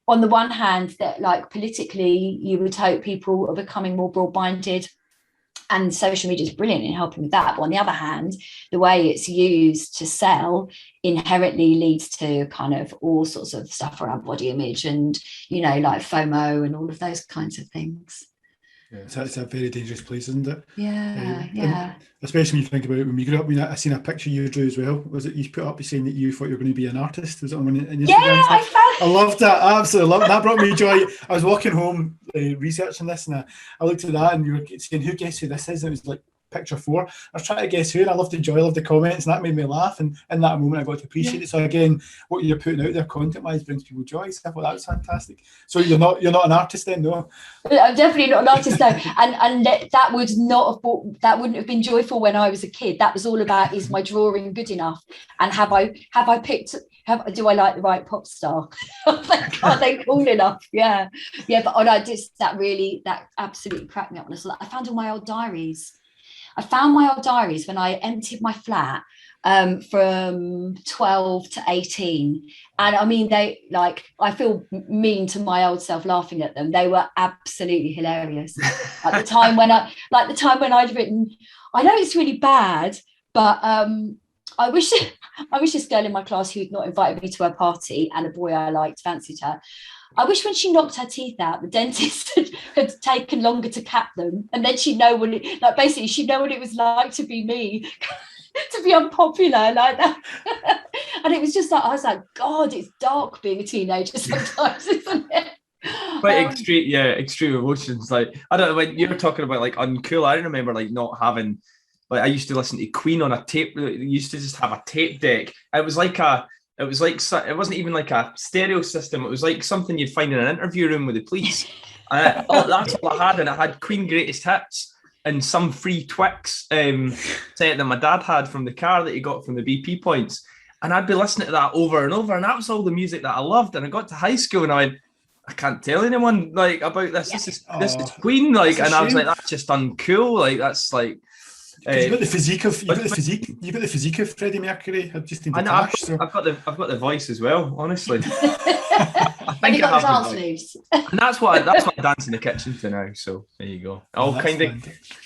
on the one hand, that like politically you would hope people are becoming more broad-minded, and social media is brilliant in helping with that. But on the other hand, the way it's used to sell inherently leads to kind of all sorts of stuff around body image and, like FOMO and all of those kinds of things. Yeah, so it's a very dangerous place, isn't it? Yeah. Especially when you think about it, when we grew up. I mean, I seen a picture you drew as well. Was it you put up saying that you thought you were going to be an artist? Was it on Instagram? Yeah, I loved that. I absolutely loved it. That brought me joy. I was walking home researching this, and I looked at that, and you were saying, "Who guess who this is?" And it was like picture 4. I was trying to guess who, and I loved the joy, I loved the comments, and that made me laugh. And in that moment, I got to appreciate it. So again, what you're putting out there content-wise brings people joy. So I thought that was fantastic. So you're not an artist then, no? I'm definitely not an artist, no. And that wouldn't have been joyful when I was a kid. That was all about, is my drawing good enough, and do I like the right pop star? Are they cool enough? Yeah. But that absolutely cracked me up. I found all my old diaries. When I emptied my flat from 12 to 18, and I mean, I feel mean to my old self laughing at them. They were absolutely hilarious. At the time when I'd written, I know it's really bad, but I wish this girl in my class who'd not invited me to her party, and a boy I liked fancied her. I wish when she knocked her teeth out, the dentist had taken longer to cap them, and then she'd know what it was like to be me, to be unpopular like that. And it was just like, I was like, God, it's dark being a teenager sometimes, isn't it? Quite extreme emotions. Like, I don't know, when you were talking about like Uncool, I remember like not having, like, I used to listen to Queen on a tape. We used to just have a tape deck. It wasn't even like a stereo system. It was like something you'd find in an interview room with the police. That's all I had, and I had Queen Greatest Hits and some free Twix set that my dad had from the car that he got from the BP points. And I'd be listening to that over and over, and that was all the music that I loved. And I got to high school, and I went, I can't tell anyone like about this. Yeah. This is Queen, like, and I was like, that's just uncool. Like, that's like. You've got the physique of Freddie Mercury. Just in the I've got the voice as well. Honestly, I think you got the dance moves. And that's what I dance in the kitchen to now. So there you go.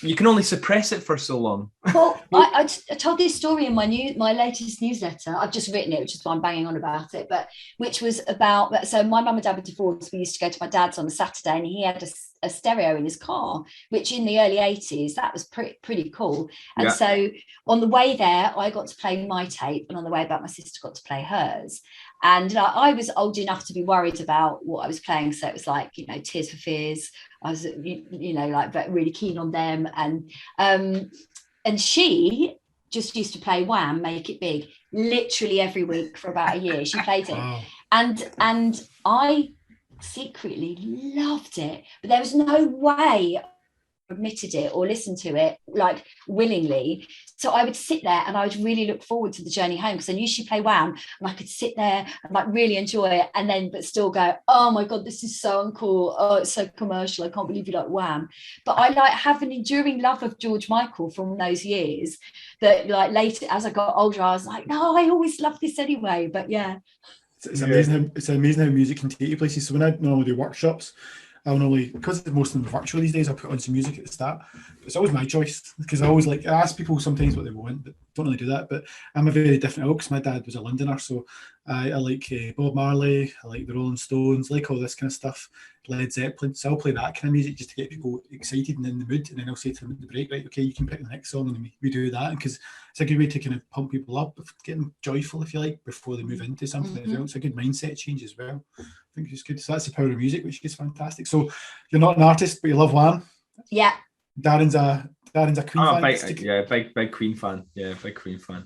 You can only suppress it for so long. Well, I told this story in my latest newsletter. I've just written it, which is why I'm banging on about it. But which was about, so my mum and dad were divorced. We used to go to my dad's on a Saturday, and he had a stereo in his car, which in the early 80s, that was pretty cool. And so on the way there, I got to play my tape, and on the way back, my sister got to play hers. And I was old enough to be worried about what I was playing. So it was like, you know, Tears for Fears. I was, you know, like really keen on them. And she just used to play Wham, Make It Big, literally every week for about a year. She played it. Wow. And I secretly loved it, but there was no way I admitted it or listened to it like willingly. So I would sit there and I would really look forward to the journey home, because I knew she'd play Wham and I could sit there and like really enjoy it, and then but still go, oh my God, this is so uncool. Oh, it's so commercial. I can't believe you like Wham. But I like have an enduring love of George Michael from those years that like later as I got older, I was like, no, I always loved this anyway. But yeah. It's amazing how music can take you places. So when I normally do workshops, I'll normally, because most of them are virtual these days, I'll put on some music at the start. It's always my choice, because I always I ask people sometimes what they want, but don't really do that. But I'm a very different ilk, because my dad was a Londoner, so I like Bob Marley, I like the Rolling Stones, I like all this kind of stuff, Led Zeppelin. So I'll play that kind of music just to get people excited and in the mood, and then I'll say to them at the break, right, okay, you can pick the next song, and we do that, because it's a good way to kind of pump people up, get them joyful, if you like, before they move into something as well. It's a good mindset change as well. I think it's good. So that's the power of music, which is fantastic. So you're not an artist, but you love Wham. Yeah. Darren's a Queen fan. Big Queen fan. Yeah, big Queen fan.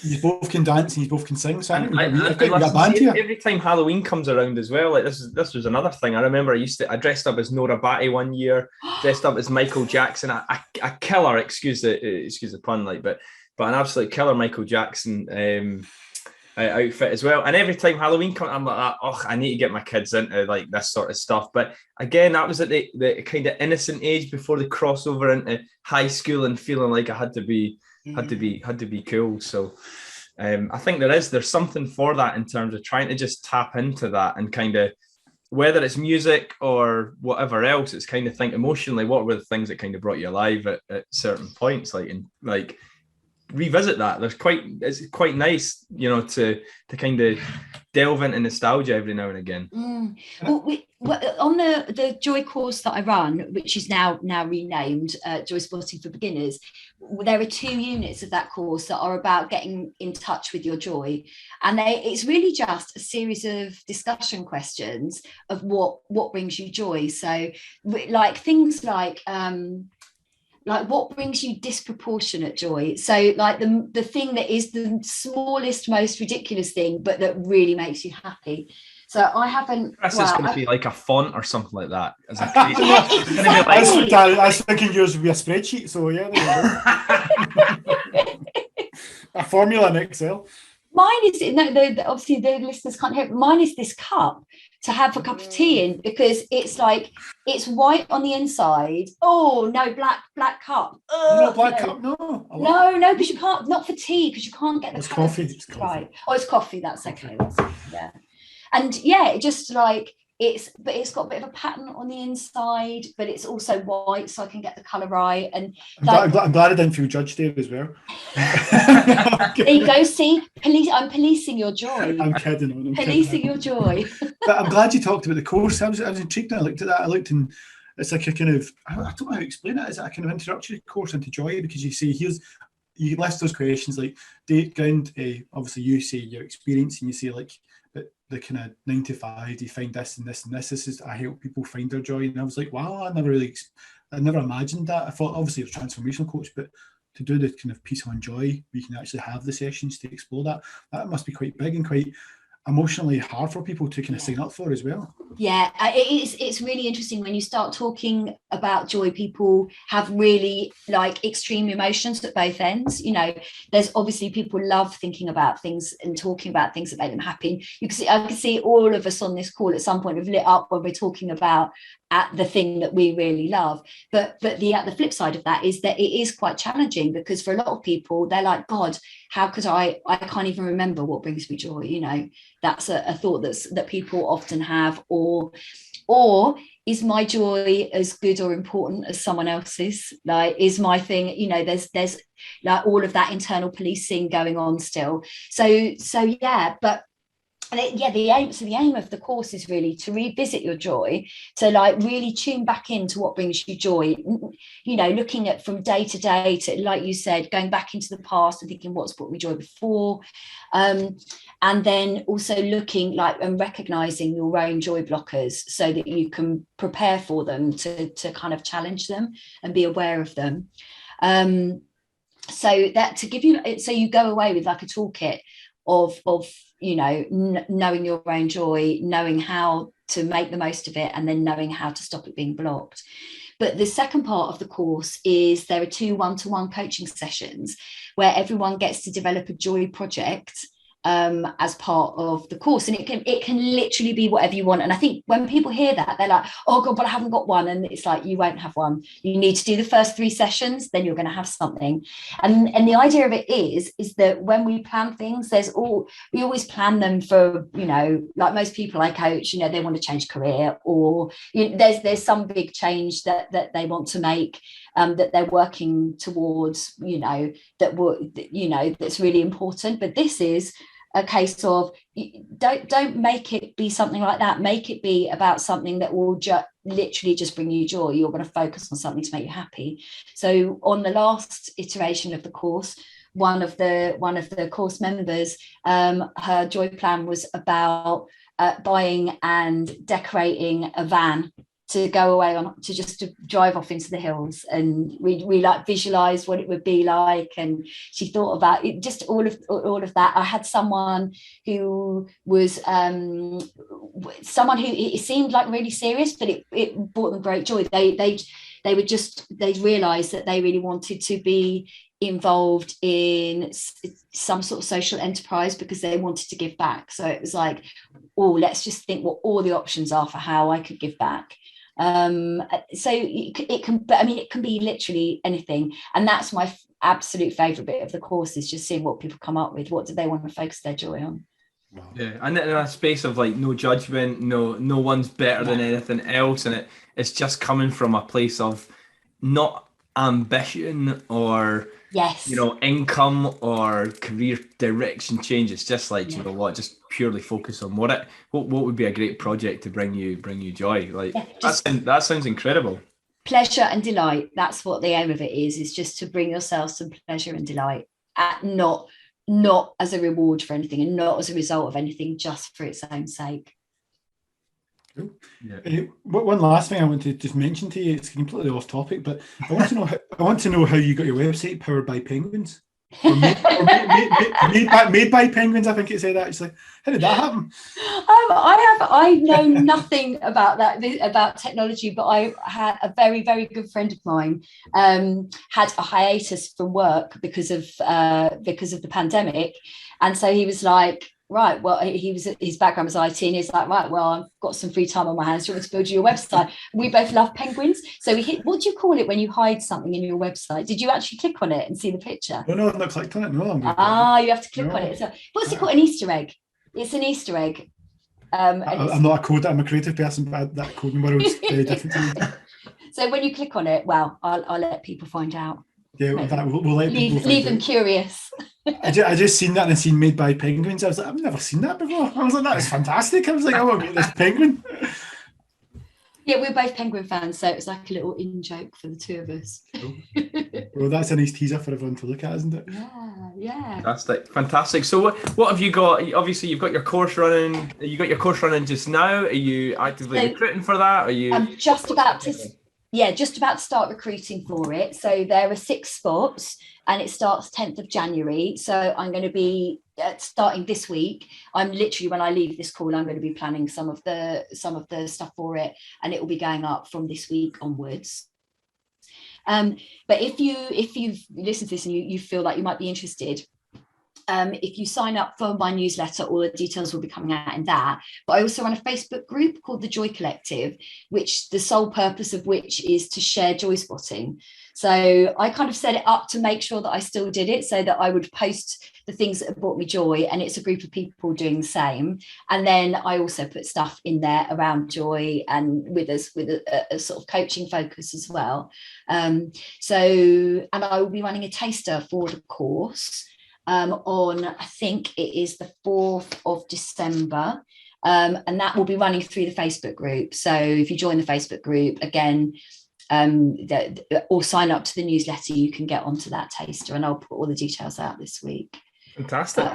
You both can dance and you both can sing. So every time Halloween comes around as well, like this was another thing. I remember I dressed up as Nora Batty one year, dressed up as Michael Jackson. A killer, excuse the pun, like, but an absolute killer Michael Jackson outfit as well. And every time Halloween comes, I'm like, oh, I need to get my kids into like this sort of stuff. But again, that was at the kind of innocent age before the crossover into high school and feeling like I had to be cool. So I think there's something for that in terms of trying to just tap into that, and kind of whether it's music or whatever else, it's kind of think emotionally, what were the things that kind of brought you alive at certain points, like revisit that. It's quite nice, you know, to kind of delve into nostalgia every now and again. Well, on the Joy course that I run, which is now renamed Joy Spotting for Beginners, there are 2 units of that course that are about getting in touch with your joy, and it's really just a series of discussion questions of what brings you joy. So like things like what brings you disproportionate joy? So like the thing that is the smallest, most ridiculous thing, but that really makes you happy. So I haven't. It's going to be like a font or something like that. As a I was thinking yours would be a spreadsheet. So yeah, there you go. A formula in Excel. Mine is obviously the listeners can't hear it. Mine is this cup to have a cup of tea in, because it's like it's white on the inside. Oh no, black cup. No black cup. No, because you can't. Not for tea, because you can't get the coffee. It's coffee. Right. Oh, it's coffee. That's okay. Yeah. And yeah, it just like it's got a bit of a pattern on the inside, but it's also white, so I can get the colour right. And I'm glad I didn't feel judged there as well. There you go. See, I'm policing your joy. I'm kidding. Policing your joy. But I'm glad you talked about the course. I was intrigued when I looked at that. I looked, and it's like a kind of, I don't know how to explain it. Is it a kind of introductory course into joy? Because you say you list those questions like date ground. Obviously, you say your experience, and you say like, but the kind of 9 to 5, do you find this and this and this? This is I help people find their joy, and I was like, wow, I never imagined that. I thought obviously it was transformational coach, but to do the kind of piece on joy, we can actually have the sessions to explore that must be quite big and quite emotionally hard for people to kind of sign up for as well. Yeah, it's really interesting when you start talking about joy. People have really like extreme emotions at both ends. You know, there's obviously people love thinking about things and talking about things that make them happy. I can see all of us on this call at some point have lit up when we're talking about the thing that we really love. But the flip side of that is that it is quite challenging, because for a lot of people, they're like, God, how could I can't even remember what brings me joy. You know, that's a thought that people often have, or is my joy as good or important as someone else's? Like, is my thing, you know, there's like all of that internal policing going on still. So yeah, but the aim of the course is really to revisit your joy, to like really tune back into what brings you joy, you know, looking at from day to day, to, like you said, going back into the past and thinking what's brought me joy before, and then also looking like and recognizing your own joy blockers so that you can prepare for them, to kind of challenge them and be aware of them. So that to give you, so you go away with like a toolkit of you know, knowing your own joy, knowing how to make the most of it, and then knowing how to stop it being blocked. But the second part of the course is there are 2 one-to-one coaching sessions where everyone gets to develop a joy project as part of the course, and it can literally be whatever you want. And I think when people hear that, they're like, oh god, but I haven't got one. And it's like, you won't have one. You need to do the first 3 sessions, then you're going to have something. And the idea of it is that when we plan things, we always plan them for, you know, like most people I coach, you know, they want to change career, or you know, there's some big change that they want to make, that they're working towards, you know, that's really important. But this is a case of, don't make it be something like that. Make it be about something that will literally just bring you joy. You're going to focus on something to make you happy. So on the last iteration of the course, one of the course members, her joy plan was about buying and decorating a van to go away on, to drive off into the hills, and we like visualized what it would be like, and she thought about it, just all of that. I had someone who was someone who, it seemed like really serious, but it brought them great joy. They realized that they really wanted to be involved in some sort of social enterprise because they wanted to give back. So it was like, oh, let's just think what all the options are for how I could give back. So it can be literally anything, and that's my absolute favorite bit of the course, is just seeing what people come up with. What do they want to focus their joy on? Wow. Yeah, and in a space of like no judgment, no one's better than anything else, and it's just coming from a place of not ambition or you know, income or career direction change. It's just like, you know what, just purely focus on what would be a great project to bring you joy. Like that sounds incredible. Pleasure and delight. That's what the aim of it is just to bring yourself some pleasure and delight, not as a reward for anything, and not as a result of anything, just for its own sake. Cool. Yeah. One last thing I want to just mention to you, it's completely off topic, but I want to know how you got your website powered by penguins, or made by penguins. I think it said actually. How did that happen? I know nothing about that, about technology, but I had a very, very good friend of mine had a hiatus from work because of the pandemic, and so he was like, right, well, his background was IT, and he's like, right, well, I've got some free time on my hands. Do you want me to build you a website? We both love penguins. So what do you call it when you hide something in your website? Did you actually click on it and see the picture? No, I've not clicked on it. No, you have to click on it. So, what's it called? An Easter egg. It's an Easter egg. I'm not a coder. I'm a creative person, but that coding world is very different to me. So when you click on it, well, I'll let people find out. Yeah, we'll let people leave them curious. I just seen that and seen made by penguins. I was like, I've never seen that before. I was like, that is fantastic. I was like, I want to meet this penguin. Yeah, we're both penguin fans, so it was like a little in joke for the two of us. Well, that's a nice teaser for everyone to look at, isn't it? Yeah. Fantastic. So what have you got? Obviously, you've got your course running. You got your course running just now. Are you actively recruiting for that? Are you? I'm just about to start recruiting for it. So there are 6 spots, and it starts 10th of January. So I'm going to be starting this week. I'm literally, when I leave this call, I'm going to be planning some of the stuff for it, and it will be going up from this week onwards. But if you've listened to this and you feel like you might be interested, if you sign up for my newsletter, all the details will be coming out in that. But I also run a Facebook group called the Joy Collective, which the sole purpose of which is to share joy spotting. So I kind of set it up to make sure that I still did it, so that I would post the things that have brought me joy, and it's a group of people doing the same. And then I also put stuff in there around joy, and with a sort of coaching focus as well. And I will be running a taster for the course. on, I think it is the 4th of December. And that will be running through the Facebook group. So if you join the Facebook group, again, or sign up to the newsletter, you can get onto that taster, and I'll put all the details out this week. Fantastic.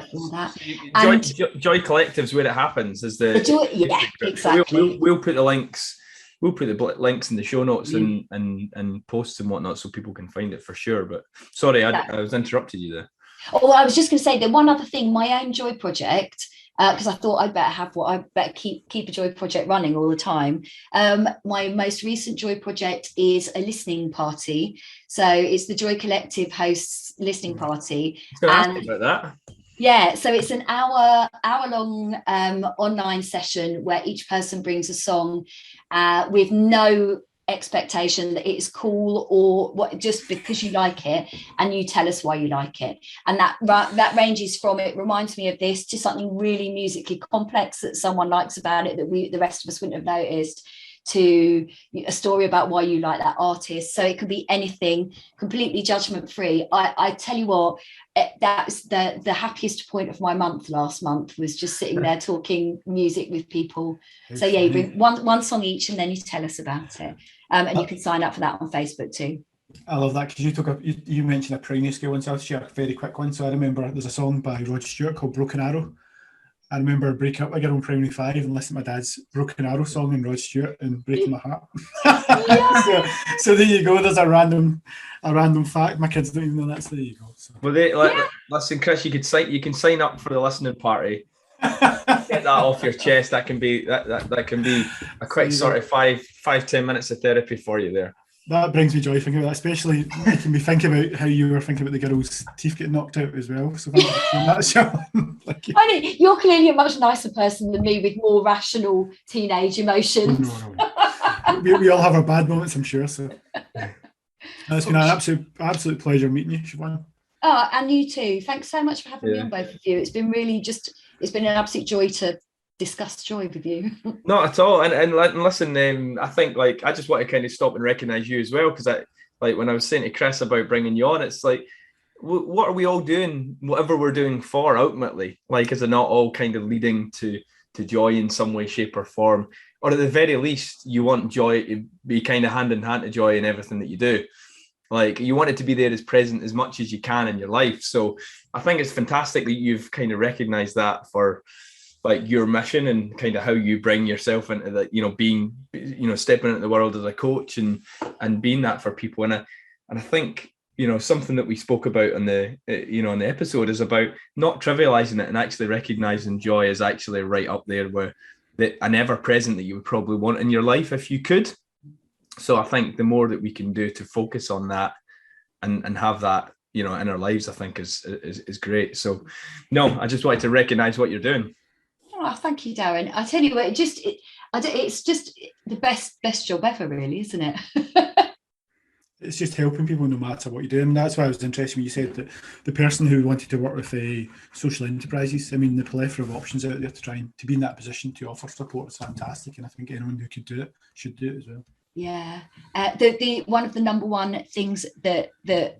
Joy Collective's where it happens. Is the Joy, yeah, exactly. We'll put the links. We'll put the links in the show notes and posts and whatnot, so people can find it for sure. But sorry, I was interrupted you there. Oh, I was just going to say the one other thing, my own Joy project. Because I thought I better keep a Joy project running all the time. My most recent Joy project is a listening party. So it's the Joy Collective hosts listening party. Ask about that. Yeah, so it's an hour-long online session where each person brings a song with no expectation that it's cool or what, just because you like it, and you tell us why you like it. And that ranges from, it reminds me of this, to something really musically complex that someone likes about it that the rest of us wouldn't have noticed, to a story about why you like that artist. So it could be anything, completely judgment free. I tell you what, that's the happiest point of my month last month, was just sitting there talking music with people. So yeah, you bring one song each and then you tell us about it. And you can sign up for that on Facebook too. I love that, because you mentioned a primary school one, so I'll share a very quick one. So I remember there's a song by Rod Stewart called Broken Arrow. I remember breaking up with a girl in primary 5 and listening to my dad's Broken Arrow song and Rod Stewart and breaking my heart. so there you go. There's a random fact. My kids don't even know that. So there you go. So. Well, listen, Chris, you can sign up for the listening party. Get that off your chest. That can be that can be a quick sort of 5-10 minutes of therapy for you there. That brings me joy thinking about that, especially making me think about how you were thinking about the girl's teeth getting knocked out as well. So that's Thank you. I know, you're clearly a much nicer person than me, with more rational teenage emotions. No. we all have our bad moments, I'm sure. So it's been an absolute pleasure meeting you, Siobhan. Oh, and you too. Thanks so much for having me on, both of you. It's been really it's been an absolute joy to discuss joy with you. Not at all. And listen, I think I just want to kind of stop and recognize you as well, because when I was saying to Chris about bringing you on, it's like, what are we all doing, whatever we're doing for ultimately? Is it not all kind of leading to joy in some way, shape or form? Or at the very least, you want joy to be kind of hand in hand to joy in everything that you do. You want it to be there as present as much as you can in your life. So I think it's fantastic that you've kind of recognized that for your mission, and kind of how you bring yourself into that, being, stepping into the world as a coach and being that for people. And I think, something that we spoke about on the episode is about not trivializing it and actually recognizing joy is actually right up there with an ever present that you would probably want in your life if you could. So I think the more that we can do to focus on that and have that, in our lives, I think is great. So no, I just wanted to recognize what you're doing. Oh, thank you, Darren. I tell you what, it's just the best job ever, really, isn't it? It's just helping people no matter what you do. And that's why I was interested when you said that the person who wanted to work with social enterprises, I mean, the plethora of options out there to try and to be in that position to offer support is fantastic. And I think anyone who could do it should do it as well. Yeah. The one of the number one things that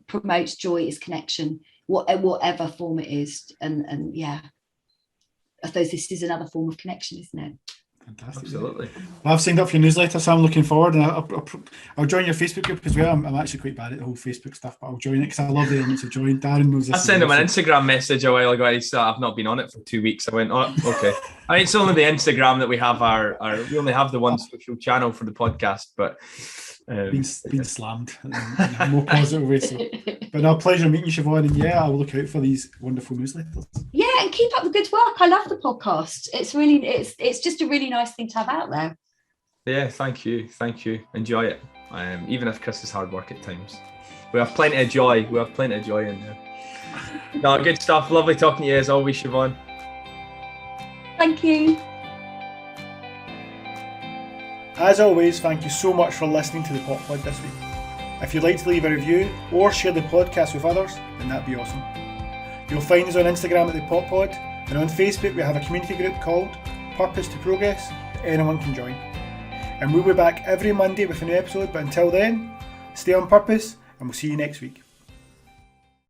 promotes joy is connection, whatever form it is. And yeah. I suppose this is another form of connection, isn't it? Fantastic. Absolutely. Well, I've signed up for your newsletter, so I'm looking forward, and I'll join your Facebook group as well. I'm actually quite bad at the whole Facebook stuff, but I'll join it because I love the elements of joy. Darren knows this. I sent him an Instagram message a while ago. I've not been on it for 2 weeks. I went, oh, okay. I mean, it's only the Instagram that we have. We only have the one social channel for the podcast, but been slammed in a more positive way. So. But no, pleasure meeting you, Siobhan, and yeah, I'll look out for these wonderful newsletters. Yeah, and keep up the good work. I love the podcast. It's just a really nice thing to have out there. Yeah, thank you. Enjoy it. Even if Chris is hard work at times, we have plenty of joy. In there. No, good stuff. Lovely talking to you as always, Siobhan. Thank you. As always, thank you so much for listening to the Pop Pod this week. If you'd like to leave a review or share the podcast with others, then that'd be awesome. You'll find us on Instagram at the Pop Pod, and on Facebook we have a community group called Purpose to Progress that anyone can join. And we'll be back every Monday with a new episode, but until then, stay on purpose and we'll see you next week.